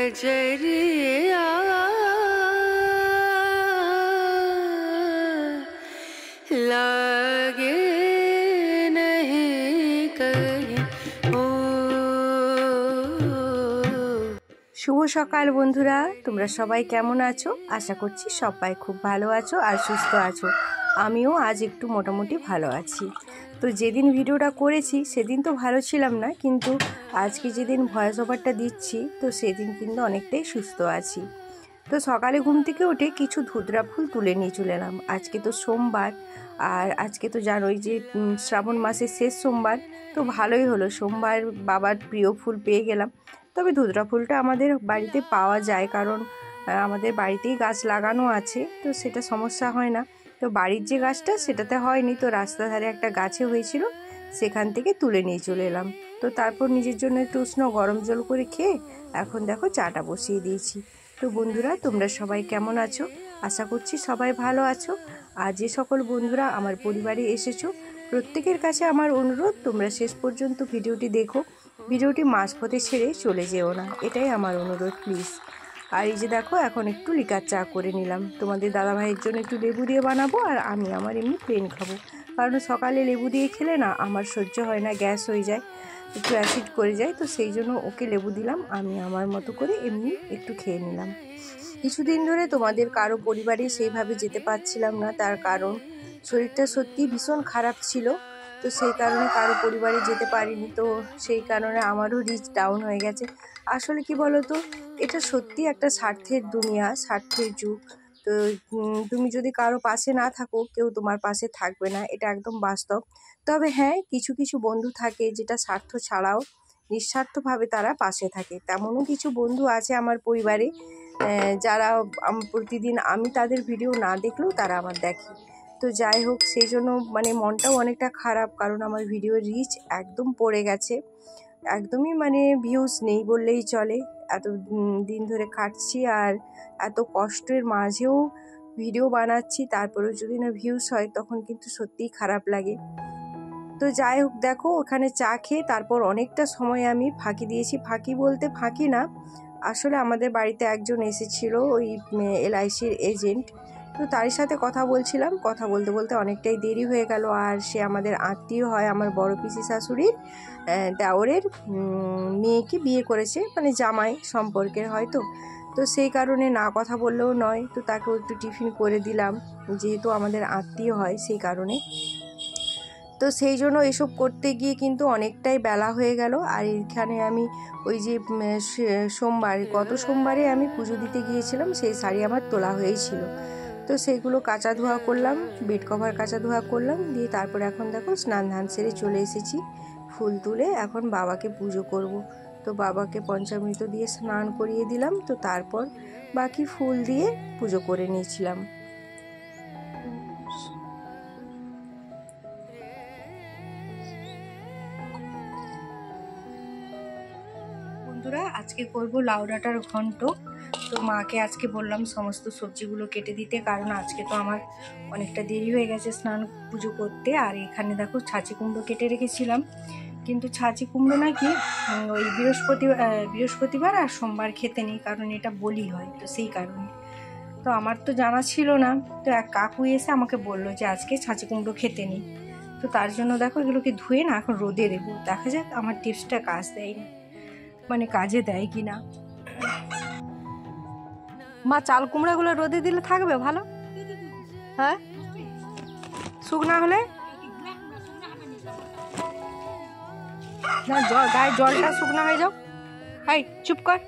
नजरिया लागे नहीं कहीं ओ। শুভ সকাল বন্ধুরা, তোমরা সবাই কেমন আছো? আশা করছি সবাই খুব ভালো আছো আর সুস্থ আছো। আমিও আজ একটু মোটামুটি ভালো আছি। তো যেদিন ভিডিওটা করেছি সেদিন তো ভালো ছিলাম না, কিন্তু আজকে যেদিন ভয়েস ওভারটা দিচ্ছি তো সেদিন কিন্তু অনেকটাই সুস্থ আছি। তো সকালে ঘুম থেকে উঠে কিছু ধুতরা ফুল তুলে নিয়ে চলে এলাম। আজকে তো সোমবার, আর আজকে তো জানোই যে শ্রাবণ মাসের শেষ সোমবার। তো ভালোই হলো, সোমবার বাবার প্রিয় ফুল পেয়ে গেলাম। তবে ধুতরা ফুলটা আমাদের বাড়িতে পাওয়া যায়, কারণ আমাদের বাড়িতেই গাছ লাগানো আছে, তো সেটা সমস্যা হয় না। তো বাড়ির যে গাছটা সেটাতে হয়নি, তো রাস্তার ধারে একটা গাছে হয়েছিল, সেখান থেকে তুলে নিয়ে চলে এলাম। তো তারপর নিজের জন্য একটু উষ্ণ গরম জল করে খেয়ে এখন দেখো চাটা বসিয়ে দিয়েছি। তো বন্ধুরা, তোমরা সবাই কেমন আছো? আশা করছি সবাই ভালো আছো। আর যে সকল বন্ধুরা আমার পরিবারে এসেছো, প্রত্যেকের কাছে আমার অনুরোধ, তোমরা শেষ পর্যন্ত ভিডিওটি দেখো। ভিডিওটি মাঝপথে ছেড়ে চলে যেও না, এটাই আমার অনুরোধ প্লিজ। আর এই যে দেখো, এখন একটু লিকার চা করে নিলাম। তোমাদের দাদাভাইয়ের জন্য একটু লেবু দিয়ে বানাবো, আর আমি আমার এমনি প্লেন খাবো, কারণ সকালে লেবু দিয়ে খেলে না আমার সহ্য হয় না, গ্যাস হয়ে যায়, একটু অ্যাসিড করে যায়। তো সেই জন্য ওকে লেবু দিলাম, আমি আমার মতো করে এমনি একটু খেয়ে নিলাম। কিছুদিন ধরে তোমাদের কারো পরিবারে সেইভাবে যেতে পারছিলাম না, তার কারণ শরীরটা সত্যি ভীষণ খারাপ ছিল। তো সেই কারণে কারো পরিবারে যেতে পারিনি, তো সেই কারণে আমারও রিচ ডাউন হয়ে গেছে। আসলে কি বলো তো, এটা সত্যি একটা স্বার্থের দুনিয়া, স্বার্থের যুগ। তো তুমি যদি কারো পাশে না থাকো, কেউ তোমার পাশে থাকবে না, এটা একদম বাস্তব। তবে হ্যাঁ, কিছু কিছু বন্ধু থাকে যেটা স্বার্থ ছাড়াও নিঃস্বার্থভাবে তারা পাশে থাকে। তেমনও কিছু বন্ধু আছে আমার পরিবারে, যারা প্রতিদিন আমি তাদের ভিডিও না দেখলেও তারা আমার দেখে। তো যাই হোক, সেই জন্য মানে মনটাও অনেকটা খারাপ, কারণ আমার ভিডিওর রিচ একদম পড়ে গেছে, একদমই মানে ভিউজ নেই বললেই চলে। এত দিন ধরে খাটছি, আর এত কষ্টের মাঝেও ভিডিও বানাচ্ছি, তারপরেও যদি না ভিউজ হয় তখন কিন্তু সত্যিই খারাপ লাগে। তো যাই হোক, দেখো ওখানে চা খেয়ে তারপর অনেকটা সময় আমি ফাঁকি দিয়েছি। ফাঁকি বলতে ফাঁকি না, আসলে আমাদের বাড়িতে একজন এসেছিল, ওই LICর এজেন্ট। তো তার সাথে কথা বলছিলাম, কথা বলতে বলতে অনেকটাই দেরি হয়ে গেল। আর সে আমাদের আত্মীয় হয়, আমার বড় পিসি শাশুড়ির দেওরের মেয়েকে বিয়ে করেছে, মানে জামাই সম্পর্কের হয়তো। তো সেই কারণে না কথা বললেও নয়, তো তাকেও একটু টিফিন করে দিলাম, যেহেতু আমাদের আত্মীয় হয় সেই কারণে। তো সেই জন্য এসব করতে গিয়ে কিন্তু অনেকটাই বেলা হয়ে গেল। আর এখানে আমি ওই যে গত সোমবারে আমি পুজো দিতে গিয়েছিলাম, সেই শাড়ি আমার তোলা হয়েছিল, তো সেগুলো কাচা ধোয়া করলাম, বেড কভার কাচা ধোয়া করলাম, দিয়ে তারপর এখন দেখো স্নান ধান সেরে চলে এসেছি। ফুল তুলে এখন বাবাকে পুজো করব। তো বাবাকে পঞ্চামৃত দিয়ে স্নান করিয়ে দিলাম, তো তারপর বাকি ফুল দিয়ে পুজো করে নিয়েছিলাম। বন্ধুরা, আজকে করব লাউ ডাঁটার ঘন্ট। তো মাকে আজকে বললাম সমস্ত সবজিগুলো কেটে দিতে, কারণ আজকে তো আমার অনেকটা দেরি হয়ে গেছে স্নান পুজো করতে। আর এখানে দেখো ছাঁচি কুমড়ো কেটে রেখেছিলাম, কিন্তু ছাঁচি কুমড়ো নাকি ওই বৃহস্পতিবার আর সোমবার খেতে নেই, কারণ এটা বলি হয়, তো সেই কারণে। তো আমার তো জানা ছিল না, তো এক কাকু এসে আমাকে বললো যে আজকে ছাঁচি কুমড়ো খেতে নেই। তো তার জন্য দেখো এগুলোকে ধুয়ে না এখন রোদে দেবো, দেখা যাক আমার টিপসটা কাজ দেয় না, মানে কাজে দেয় কি না। মা, চাল কুমড়াগুলো রোদে দিলে থাকবে ভালো? হ্যাঁ, শুকনা হলে না, গায়ে জলটা শুকনা হয়ে যাও। হাই চুপ কর,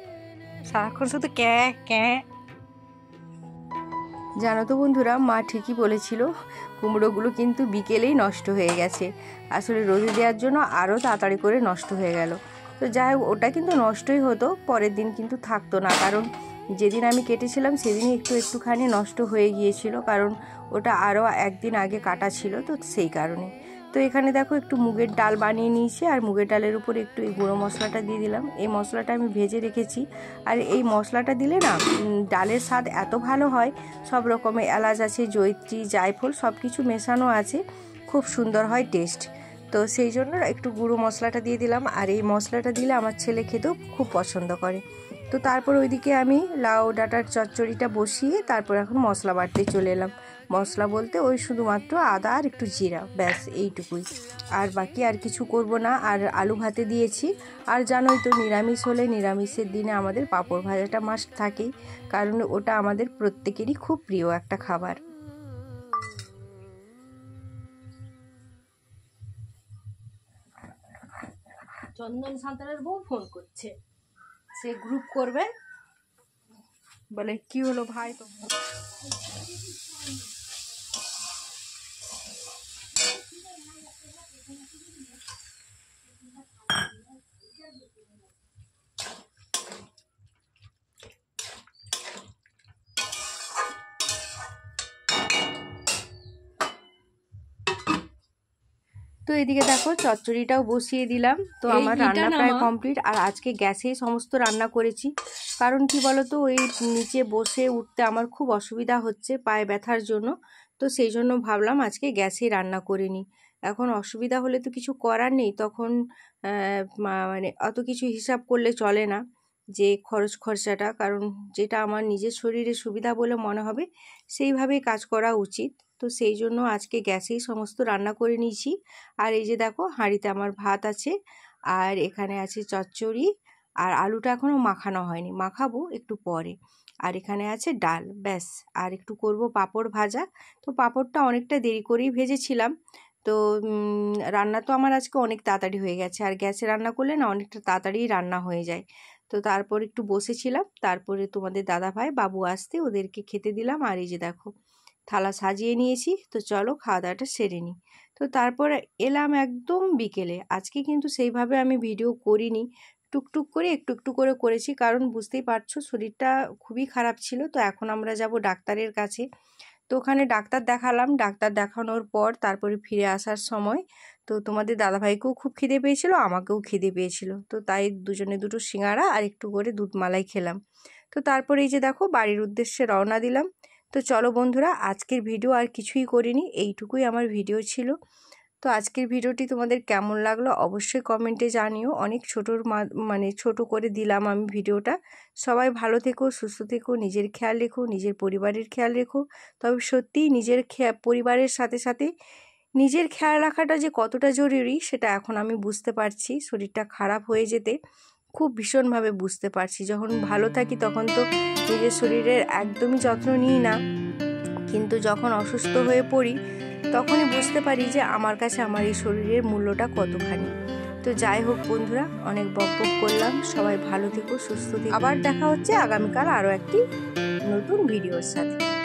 সারাক্ষণ শুধু ক্যাঁ। জানো তো বন্ধুরা, মা ঠিকই বলেছিল, কুমড়োগুলো কিন্তু বিকেলেই নষ্ট হয়ে গেছে। আসলে রোদে দেওয়ার জন্য আরও তাড়াতাড়ি করে নষ্ট হয়ে গেল। তো যাই হোক, ওটা কিন্তু নষ্টই হতো, পরের দিন কিন্তু থাকতো না, কারণ যেদিন আমি কেটেছিলাম সেদিনই একটুখানি নষ্ট হয়ে গিয়েছিল, কারণ ওটা আরও একদিন আগে কাটা ছিল, তো সেই কারণে। তো এখানে দেখো একটু মুগের ডাল বানিয়ে নিয়েছি, আর মুগের ডালের উপরে একটু এই গুঁড়ো মশলাটা দিয়ে দিলাম। এই মশলাটা আমি ভেজে রেখেছি, আর এই মশলাটা দিলে না ডালের স্বাদ এত ভালো হয়। সব রকমের এলাচ আছে, জয়িত্রী, জায়ফল সব কিছু মেশানো আছে, খুব সুন্দর হয় টেস্ট। তো সেই জন্য একটু গুঁড়ো মশলাটা দিয়ে দিলাম। আর এই মশলাটা দিলে আমার ছেলে খেতেও খুব পছন্দ করে। তো তারপর ওইদিকে আমি লাউ ডাঁটার চচ্চড়িটা বসিয়ে তারপর এখন মশলা বাটতে চলে এলাম। মশলা বলতে ওই শুধুমাত্র আদা আর একটু জিরা, ব্যাস এইটুকুই, আর বাকি আর কিছু করব না। আর আলু ভাতে দিয়েছি। আর জানোই তো নিরামিষ হলে নিরামিষের দিনে আমাদের পাঁপড় ভাজাটা মাস্ট থাকেই, কারণ ওটা আমাদের প্রত্যেকেরই খুব প্রিয় একটা খাবার। চন্দন সাঁতারের বউ ফোন করছে, সে গ্রুপ করবে, বলে কি হলো ভাই তো। তো এদিকে দেখো চচ্চড়িটাও বসিয়ে দিলাম। তো আমার রান্না প্রায় কমপ্লিট। আর আজকে গ্যাসেই সমস্ত রান্না করেছি, কারণ কি বলতো ওই নিচে বসে উঠতে আমার খুব অসুবিধা হচ্ছে পায়ে ব্যথার জন্য। তো সেই জন্য ভাবলাম আজকে গ্যাসেই রান্না করে নিই। এখন অসুবিধা হলে তো কিছু করার নেই, তখন মানে অত কিছু হিসাব করলে চলে না যে খরচাটা, কারণ যেটা আমার নিজের শরীরে সুবিধা বলে মনে হবে সেইভাবেই কাজ করা উচিত। তো সেই জন্য আজকে গ্যাসেই সমস্ত রান্না করে নিয়েছি। আর এই যে দেখো হাঁড়িতে আমার ভাত আছে, আর এখানে আছে চচ্চড়ি, আর আলুটা এখনও মাখানো হয়নি, মাখাবো একটু পরে। আর এখানে আছে ডাল, ব্যাস। আর একটু করব পাঁপড় ভাজা। তো পাঁপড়টা অনেকটা দেরি করেই ভেজেছিলাম। তো রান্না তো আমার আজকে অনেক তাড়াতাড়ি হয়ে গেছে, আর গ্যাসে রান্না করলে না অনেকটা তাড়াতাড়ি রান্না হয়ে যায়। তো তারপর একটু বসেছিলাম, তারপরে তোমাদের দাদাভাই বাবু আসতে ওদেরকে খেতে দিলাম। আর এই যে দেখো থালা সাজিয়ে নিয়েছি। তো চলো খাওয়া দাওয়াটা সেরে নিই। তো তারপর এলাম একদম বিকেলে। আজকে কিন্তু সেইভাবে আমি ভিডিও করিনি, টুকটুক করে একটু একটু করে করেছি, কারণ বুঝতেই পারছো শরীরটা খুবই খারাপ ছিল। তো এখন আমরা যাব ডাক্তারের কাছে। তো ওখানে ডাক্তার দেখালাম, ডাক্তার দেখানোর পর তারপরে ফিরে আসার সময় তো তোমাদের দাদাভাইকেও খুব খিদে পেয়েছিল, আমাকেও খিদে পেয়েছিল। তো তাই দুজনে দুটো সিঙ্গাড়া আর একটু করে দুধ মালাই খেলাম। তো তারপরে এই যে দেখো বাড়ির উদ্দেশ্যে রওনা দিলাম। তো চলো বন্ধুরা, আজকের ভিডিও আর কিছুই করিনি, এইটুকুই আমার ভিডিও ছিল। তো আজকের ভিডিওটি তোমাদের কেমন লাগলো অবশ্যই কমেন্টে জানিও। অনেক মানে ছোট করে দিলাম আমি ভিডিওটা। সবাই ভালো থেকো, সুস্থ থেকো, নিজের খেয়াল রেখো, নিজের পরিবারের খেয়াল রেখো। তবে সত্যিই নিজের পরিবারের সাথে সাথে নিজের খেয়াল রাখাটা যে কতটা জরুরি সেটা এখন আমি বুঝতে পারছি। শরীরটা খারাপ হয়ে যেতে খুব ভীষণভাবে বুঝতে পারছি। যখন ভালো থাকি তখন তো নিজের শরীরের একদমই যত্ন নিই না, কিন্তু যখন অসুস্থ হয়ে পড়ি তখনই বুঝতে পারি যে আমার কাছে আমার এই শরীরের মূল্যটা কতখানি। তো যাই হোক বন্ধুরা, অনেক বকবক করলাম। সবাই ভালো থেকো, সুস্থ থেকো। আবার দেখা হচ্ছে আগামীকাল আরও একটি নতুন ভিডিওর সাথে।